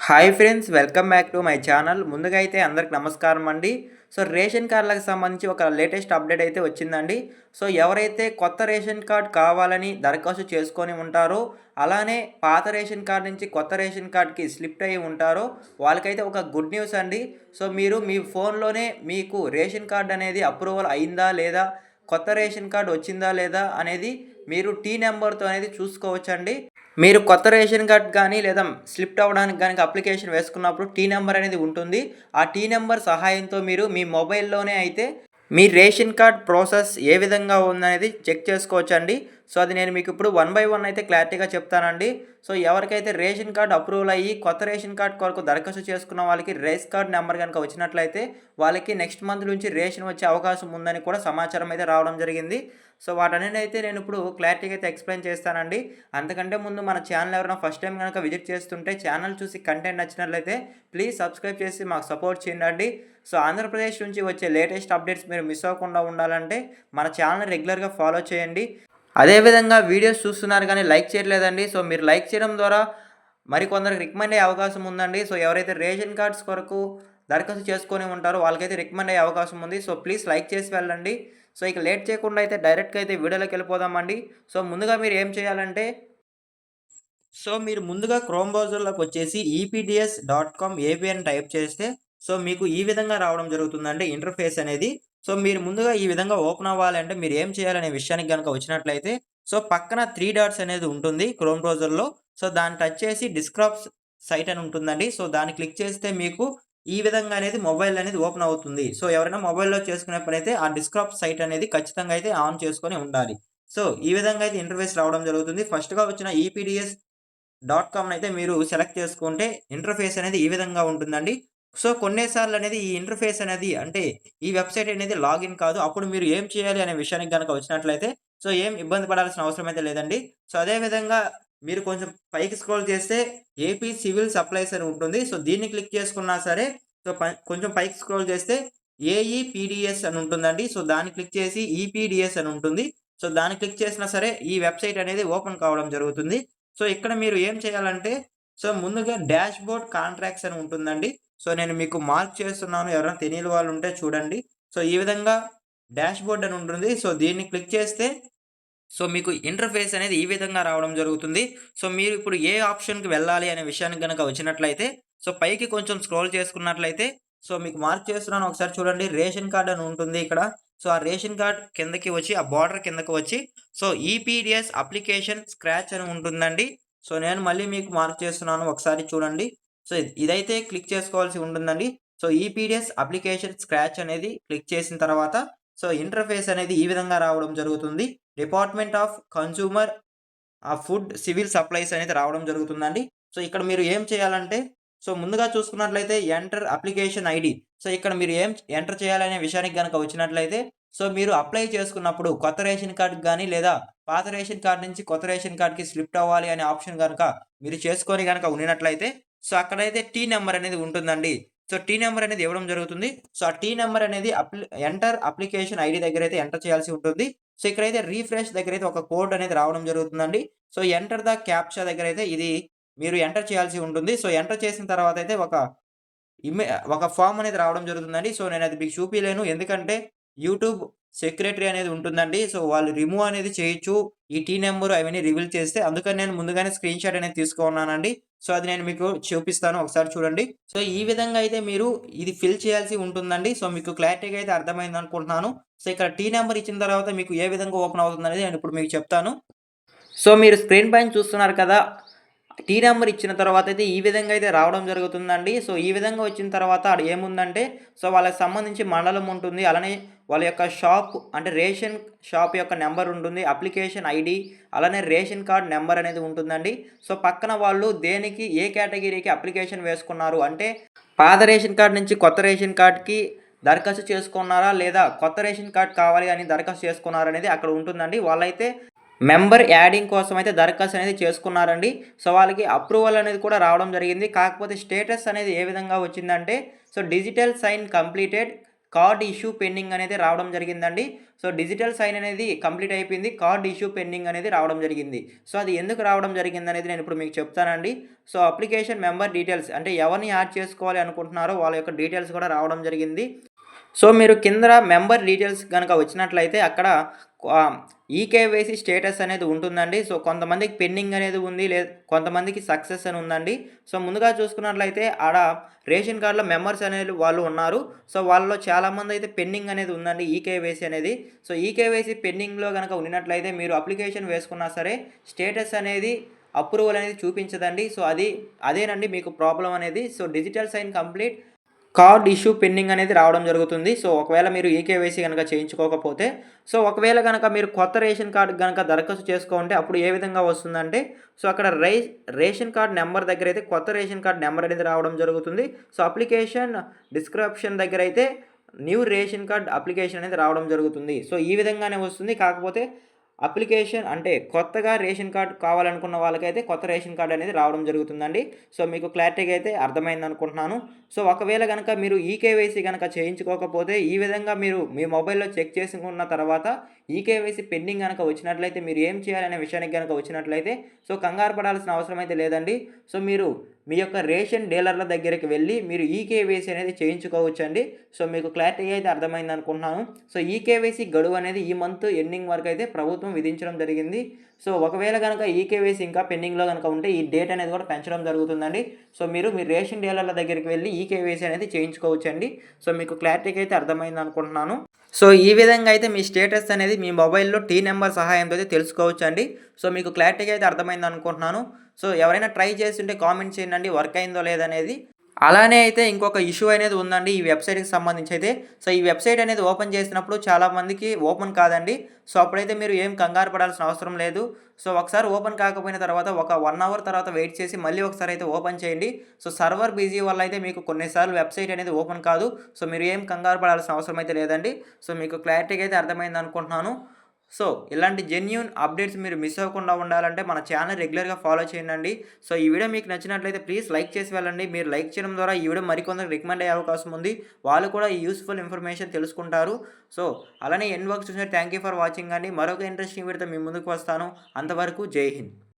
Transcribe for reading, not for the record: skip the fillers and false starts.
Hi friends, welcome back to my channel. ముందుగా అయితే అందరికి నమస్కారం అండి. సో రేషన్ కార్డులకు సంబంధించి ఒక లేటెస్ట్ అప్డేట్ అయితే వచ్చిందండి. సో ఎవరైతే కొత్త రేషన్ కార్డ్ కావాలని దరఖాస్తు చేసుకొని ఉంటారో, అలానే పాత రేషన్ కార్డ్ నుంచి కొత్త రేషన్ కార్డ్కి స్లిప్ అయ్యి ఉంటారో వాళ్ళకైతే ఒక గుడ్ న్యూస్ అండి. సో మీరు మీ ఫోన్లోనే మీకు రేషన్ కార్డ్ అనేది అప్రూవల్ అయిందా లేదా, కొత్త రేషన్ కార్డ్ వచ్చిందా లేదా అనేది మీరు టీ నెంబర్తో అనేది చూసుకోవచ్చండి. మీరు కొత్త రేషన్ కార్డ్ కానీ లేదా స్లిప్ అవ్వడానికి కానీ అప్లికేషన్ వేసుకున్నప్పుడు టీ నెంబర్ అనేది ఉంటుంది. ఆ టీ నెంబర్ సహాయంతో మీరు మీ మొబైల్లోనే అయితే మీ రేషన్ కార్డ్ ప్రాసెస్ ఏ విధంగా ఉందనేది చెక్ చేసుకోవచ్చండి. సో అది నేను మీకు ఇప్పుడు వన్ బై వన్ అయితే క్లారిటీగా చెప్తానండి. సో ఎవరికైతే రేషన్ కార్డ్ అప్రూవల్ అయ్యి కొత్త రేషన్ కార్డ్ కొరకు దరఖాస్తు చేసుకున్న వాళ్ళకి రేస్ కార్డ్ నెంబర్ కనుక వచ్చినట్లయితే వాళ్ళకి నెక్స్ట్ మంత్ నుంచి రేషన్ వచ్చే అవకాశం ఉందని కూడా సమాచారం అయితే రావడం జరిగింది. సో వాటన్నిటిని అయితే నేను ఇప్పుడు క్లారిటీగా అయితే ఎక్స్ప్లెయిన్ చేస్తానండి. అంతకంటే ముందు మన ఛానల్ ఎవరైనా ఫస్ట్ టైం కనుక విజిట్ చేస్తుంటే ఛానల్ చూసి కంటెంట్ నచ్చినట్లయితే ప్లీజ్ సబ్స్క్రైబ్ చేసి మాకు సపోర్ట్ చేయండి. సో ఆంధ్రప్రదేశ్ నుంచి వచ్చే లేటెస్ట్ అప్డేట్స్ మీరు మిస్ అవ్వకుండా ఉండాలంటే మన ఛానల్ రెగ్యులర్గా ఫాలో చేయండి. అదేవిధంగా వీడియోస్ చూస్తున్నారు కానీ లైక్ చేయట్లేదండి. సో మీరు లైక్ చేయడం ద్వారా మరికొందరికి రికమెండ్ అయ్యే అవకాశం ఉందండి. సో ఎవరైతే రేషన్ కార్డ్స్ కొరకు దరఖాస్తు చేసుకొని ఉంటారో వాళ్ళకైతే రికమెండ్ అయ్యే అవకాశం ఉంది. సో ప్లీజ్ లైక్ చేసి వెళ్ళండి. సో ఇక లేట్ చేయకుండా అయితే డైరెక్ట్గా అయితే వీడియోలోకి వెళ్ళిపోదామండి. సో ముందుగా మీరు ఏం చేయాలంటే, మీరు ముందుగా క్రోమ్ బ్రౌజర్లోకి వచ్చేసి EPDS.com.ab అని టైప్ చేస్తే సో మీకు ఈ విధంగా రావడం జరుగుతుందండి ఇంటర్ఫేస్ అనేది. సో మీరు ముందుగా ఈ విధంగా ఓపెన్ అవ్వాలంటే మీరు ఏం చేయాలనే విషయానికి కనుక వచ్చినట్లయితే, సో పక్కన 3 డాట్స్ అనేది ఉంటుంది క్రోమ్ బ్రౌజర్లో. సో దాన్ని టచ్ చేసి డిస్క్రాప్ సైట్ అని ఉంటుందండి. సో దాన్ని క్లిక్ చేస్తే మీకు ఈ విధంగా అనేది మొబైల్ అనేది ఓపెన్ అవుతుంది. సో ఎవరైనా మొబైల్‌లో చేసుకునే పనైతే ఆ డిస్క్రాప్ సైట్ అనేది ఖచ్చితంగా అయితే ఆన్ చేసుకొని ఉండాలి. సో ఈ విధంగా అయితే ఇంటర్ఫేస్ రావడం జరుగుతుంది. ఫస్ట్‌గా వచ్చిన EPDS.com అయితే మీరు సెలెక్ట్ చేసుకుంటే ఇంటర్ఫేస్ అనేది ఈ విధంగా ఉంటుందండి. సో కొన్నిసార్లు అనేది ఈ ఇంటర్ఫేస్ అనేది అంటే ఈ వెబ్‌సైట్ అనేది లాగిన్ కాదు. అప్పుడు మీరు ఏం చేయాలి అనే విషయానికి గనక వచ్చినట్లయితే సో ఏం ఇబ్బంది పడాల్సిన అవసరం అయితే లేదండి. సో అదే విధంగా మీరు కొంచెం పైకి స్క్రోల్ చేస్తే ఏపీ సివిల్ సప్లైస్ అని ఉంటుంది. సో దీన్ని క్లిక్ చేసుకున్నా సరే సో కొంచెం పైకి స్క్రోల్ చేస్తే ఏఈపీడీఎస్ అని ఉంటుందండి. సో దాన్ని క్లిక్ చేసి ఈపీడీఎస్ అని ఉంటుంది. సో దాన్ని క్లిక్ చేసినా సరే ఈ వెబ్‌సైట్ అనేది ఓపెన్ కావడం జరుగుతుంది. సో ఇక్కడ మీరు ఏం చేయాలంటే సో ముందుగా డాష్‌బోర్డ్ కాంట్రాక్ట్స్ అని ఉంటుందండి. సో నేను మీకు మార్క్ చేస్తున్నాను. ఎవరైనా తెలియని వాళ్ళు ఉంటే చూడండి. సో ఈ విధంగా డాష్‌బోర్డ్ అని ఉంటుంది. సో దీన్ని క్లిక్ చేస్తే సో మీకు ఇంటర్ఫేస్ అనేది ఈ విధంగా రావడం జరుగుతుంది. సో మీరు ఇప్పుడు ఏ ఆప్షన్‌కి వెళ్ళాలి అనే విషయానికి గనక వచ్చినట్లయితే, సో పైకి కొంచెం స్క్రోల్ చేసుకున్నట్లయితే, సో మీకు మార్క్ చేస్తున్నాను ఒకసారి చూడండి. రేషన్ కార్డ్ అని ఉంటుంది ఇక్కడ. సో ఆ రేషన్ కార్డ్ కిందకి వచ్చి, ఆ బోర్డర్ కిందకి వచ్చి, సో ఈపీడీఎస్ అప్లికేషన్ స్క్రాచ్ అని ఉంటుందండి. సో నేను మళ్ళీ మీకు మార్క్ చేస్తున్నాను ఒకసారి చూడండి. సో ఇదైతే క్లిక్ చేసుకోవాల్సి ఉంటుందండి. సో ఈపీడీఎస్ అప్లికేషన్ స్క్రాచ్ అనేది క్లిక్ చేసిన తర్వాత, సో ఇంటర్ఫేస్ అనేది ఈ విధంగా రావడం జరుగుతుంది. Department of consumer food civil supplies అనేది రావడం జరుగుతుందండి. సో ఇక్కడ మీరు ఏం చేయాలంటే, సో ముందుగా చూసుకున్నట్లయితే ఎంటర్ అప్లికేషన్ ఐడీ. సో ఇక్కడ మీరు ఏం ఎంటర్ చేయాలనే విషయానికి గనక వచ్చినట్లయితే, సో మీరు అప్లై చేసుకున్నప్పుడు కొత్త రేషన్ కార్డ్‌కి గాని, లేదా పాత రేషన్ కార్డ్ నుంచి కొత్త రేషన్ కార్డ్‌కి షిఫ్ట్ అవ్వాలి అనే ఆప్షన్ గనక మీరు చేసుకొని గనక ఉండినట్లయితే, సో అక్కడైతే టీ నంబర్ అనేది ఉంటుందండి. సో టీ నంబర్ అనేది ఇవ్వడం జరుగుతుంది. సో ఆ టీ నంబర్ అనేది ఎంటర్ అప్లికేషన్ ఐడీ దగ్గరైతే ఎంటర్ చేయాల్సి ఉంటుంది. సో ఇక్కడైతే రిఫ్రెష్ దగ్గరైతే ఒక కోడ్ అనేది రావడం జరుగుతుందండి. సో ఎంటర్ ద క్యాప్చా దగ్గరైతే ఇది మీరు ఎంటర్ చేయాల్సి ఉంటుంది. సో ఎంటర్ చేసిన తర్వాత అయితే ఇమే ఒక ఫార్మ్ అనేది రావడం జరుగుతుందండి. సో నేనది మీకు చూపియలేను. ఎందుకంటే యూట్యూబ్ సెక్యూరిటీ అనేది ఉంటుందండి. సో వాళ్ళు రిమూవ్ అనేది చేయొచ్చు. ఈ టీ నంబర్ అవన్నీ రివీల్ చేస్తే. అందుకని నేను ముందుగానే స్క్రీన్‌షాట్ అనేది తీసుకున్నానండి. సో అది నేను మీకు చూపిస్తాను. ఒకసారి చూడండి. సో ఈ విధంగా అయితే మీరు ఇది ఫిల్ చేయాల్సి ఉంటుందండి. సో మీకు క్లారిటీగా అయితే అర్థమైందనుకుంటున్నాను. సో ఇక్కడ టీ నంబర్ ఇచ్చిన తర్వాత మీకు ఏ విధంగా ఓపెన్ అవుతుందనేది నేను ఇప్పుడు మీకు చెప్తాను. సో మీరు స్క్రీన్ పైన చూస్తున్నారు కదా! టీ నంబర్ ఇచ్చిన తర్వాత అయితే ఈ విధంగా అయితే రావడం జరుగుతుందండి. సో ఈ విధంగా వచ్చిన తర్వాత ఆడ ఏముందంటే, సో వాళ్ళకి సంబంధించి మండలం ఉంటుంది. అలానే వాళ్ళ యొక్క షాప్ అంటే రేషన్ షాప్ యొక్క నంబర్ ఉంటుంది. అప్లికేషన్ ఐడీ అలానే రేషన్ కార్డ్ నంబర్ అనేది ఉంటుందండి. సో పక్కన వాళ్ళు దేనికి ఏ కేటగిరీకి అప్లికేషన్ వేసుకున్నారు అంటే పాత రేషన్ కార్డ్ నుంచి కొత్త రేషన్ కార్డ్‌కి దరఖాస్తు చేసుకున్నారా? లేదా కొత్త రేషన్ కార్డ్ కావాలి అని దరఖాస్తు చేసుకున్నారనేది అక్కడ ఉంటుందండి. వాళ్ళైతే మెంబర్ యాడింగ్ కోసం అయితే దరఖాస్తు అనేది చేసుకున్నారండి. సో వాళ్ళకి అప్రూవల్ అనేది కూడా రావడం జరిగింది. కాకపోతే స్టేటస్ అనేది ఏ విధంగా వచ్చిందంటే, so digital sign completed card issue pending అనేది రావడం జరిగిందండి. సో, డిజిటల్ సైన్ అనేది కంప్లీట్ అయిపోయింది. కార్డ్ ఇష్యూ పెండింగ్ అనేది రావడం జరిగింది. సో, అది ఎందుకు రావడం జరిగిందనేది నేనిప్పుడు మీకు చెప్తానండి. సో, అప్లికేషన్ మెంబర్ డీటెయిల్స్ అంటే ఎవరిని యాడ్ చేసుకోవాలి అనుకుంటున్నారో వాళ్ళ యొక్క డీటెయిల్స్ కూడా రావడం జరిగింది. సో, మీరు కింద మెంబర్ డీటెయిల్స్ గనక వచ్చినట్లయితే అక్కడ ఈకేవైసీ స్టేటస్ అనేది ఉంటుందండి. సో, కొంతమందికి పెండింగ్ అనేది ఉంది. కొంతమందికి సక్సెస్ అని ఉందండి. సో, ముందుగా చూసుకున్నట్లయితే ఆడ రేషన్ కార్డ్‌లో మెంబర్స్ అనేది వాళ్ళు ఉన్నారు. సో, వాళ్ళలో చాలామందయితే పెండింగ్ అనేది ఉందండి ఈకేవైసీ అనేది. సో, ఈకేవైసీ పెండింగ్‌లో గనక ఉండినట్లయితే మీరు అప్లికేషన్ వేసుకున్నా సరే స్టేటస్ అనేది అప్రూవల్ అనేది చూపించదండి. సో, అదేనండి మీకు ప్రాబ్లమ్ అనేది. So, digital sign complete card issue pending అనేది రావడం జరుగుతుంది. సో, ఒకవేళ మీరు ఈకేవైసీ గనక చేయించుకోకపోతే, సో, ఒకవేళ గనక మీరు కొత్త రేషన్ కార్డ్ గనక దరఖాస్తు చేసుకుంటే అప్పుడు ఏ విధంగా వస్తుందంటే, సో, అక్కడ రేషన్ కార్డ్ నంబర్ దగ్గరైతే కొత్త రేషన్ కార్డ్ నంబర్ అనేది రావడం జరుగుతుంది. సో, అప్లికేషన్ డిస్క్రిప్షన్ దగ్గరైతే న్యూ రేషన్ కార్డ్ అప్లికేషన్ అనేది రావడం జరుగుతుంది. సో, ఈ విధంగానే వస్తుంది. కాకపోతే అప్లికేషన్ అంటే కొత్తగా రేషన్ కార్డ్ కావాలనుకున్న వాళ్ళకైతే కొత్త రేషన్ కార్డ్ అనేది రావడం జరుగుతుందండి. సో, మీకు క్లారిటీగా అయితే అర్థమైందనుకుంటున్నాను. సో, ఒకవేళ గనక మీరు ఈకేవైసీ గనక చేయించుకోకపోతే ఈ విధంగా మీరు మీ మొబైల్‌లో చెక్ చేసుకున్న తర్వాత ఈకేవైసీ పెండింగ్ గనక వచ్చినట్లయితే మీరు ఏం చేయాలనే విషయానికి గనక వచ్చినట్లయితే సో, కంగారు పడాల్సిన అవసరం అయితే లేదండి. సో, మీరు మీ యొక్క రేషన్ డీలర్ల దగ్గరికి వెళ్ళి మీరు ఈకేవైసీ అనేది చేయించుకోవచ్చండి. సో, మీకు క్లారిటీగా అయితే అర్థమైందనుకుంటున్నాను. సో, ఈకేవైసీ గడువు అనేది ఈ మంత్ ఎండింగ్ వరకు అయితే ప్రభుత్వం విధించడం జరిగింది. సో, ఒకవేళ గనక ఈకేవైసీ ఇంకా పెండింగ్‌లో గనక ఉంటే ఈ డేట్ అనేది కూడా పెంచడం జరుగుతుందండి. సో, మీరు మీ రేషన్ డీలర్ల దగ్గరికి వెళ్ళి ఈకేవైసీ అనేది చేయించుకోవచ్చండి. సో, మీకు క్లారిటీగా అయితే అర్థమైందనుకుంటున్నాను. సో, ఈ విధంగా అయితే మీ స్టేటస్ అనేది మీ మొబైల్‌లో టీ నంబర్ సహాయంతో అయితే తెలుసుకోవచ్చండి. సో, మీకు క్లారిటీగా అయితే అర్థమైందనుకుంటున్నాను. సో, ఎవరైనా ట్రై చేసుంటే కామెంట్ చేయండి వర్క్ అయిందో లేదనేది. అలానే అయితే ఇంకొక ఇష్యూ అనేది ఉందండి ఈ వెబ్‌సైట్‌కి సంబంధించి అయితే. సో, ఈ వెబ్‌సైట్ అనేది ఓపెన్ చేసినప్పుడు చాలామందికి ఓపెన్ కాదండి. సో, అప్పుడైతే మీరు ఏం కంగారు పడాల్సిన అవసరం లేదు. సో, ఒకసారి ఓపెన్ కాకపోయిన తర్వాత ఒక 1 అవర్ తర్వాత వెయిట్ చేసి మళ్ళీ ఒకసారి అయితే ఓపెన్ చేయండి. సో, సర్వర్ బిజీ వల్ల అయితే మీకు కొన్నిసార్లు వెబ్‌సైట్ అనేది ఓపెన్ కాదు. సో, మీరు ఏం కంగారు పడాల్సిన అవసరం అయితే లేదండి. సో, మీకు క్లారిటీగా అయితే అర్థమైందనుకుంటున్నాను. సో, ఇలాంటి జెన్యూన్ అప్డేట్స్ మీరు మిస్ అవ్వకుండా ఉండాలంటే మన ఛానల్ రెగ్యులర్‌గా ఫాలో చేయండి. సో, ఈ వీడియో మీకు నచ్చినట్లయితే ప్లీజ్ లైక్ చేసి వెళ్ళండి. మీరు లైక్ చేయడం ద్వారా ఈ వీడియో మరికొందరికి రికమెండ్ అయ్యే అవకాశం ఉంది. వాళ్ళు కూడా ఈ యూస్‌ఫుల్ ఇన్ఫర్మేషన్ తెలుసుకుంటారు. సో, అలానే ఎండ్ వరకు చూసినందుకు థాంక్ యూ ఫర్ వాచింగ్ అండి. మరొక ఇంట్రెస్టింగ్ వీడియోతో మీ ముందుకు వస్తాను. అంతవరకు జై హింద్.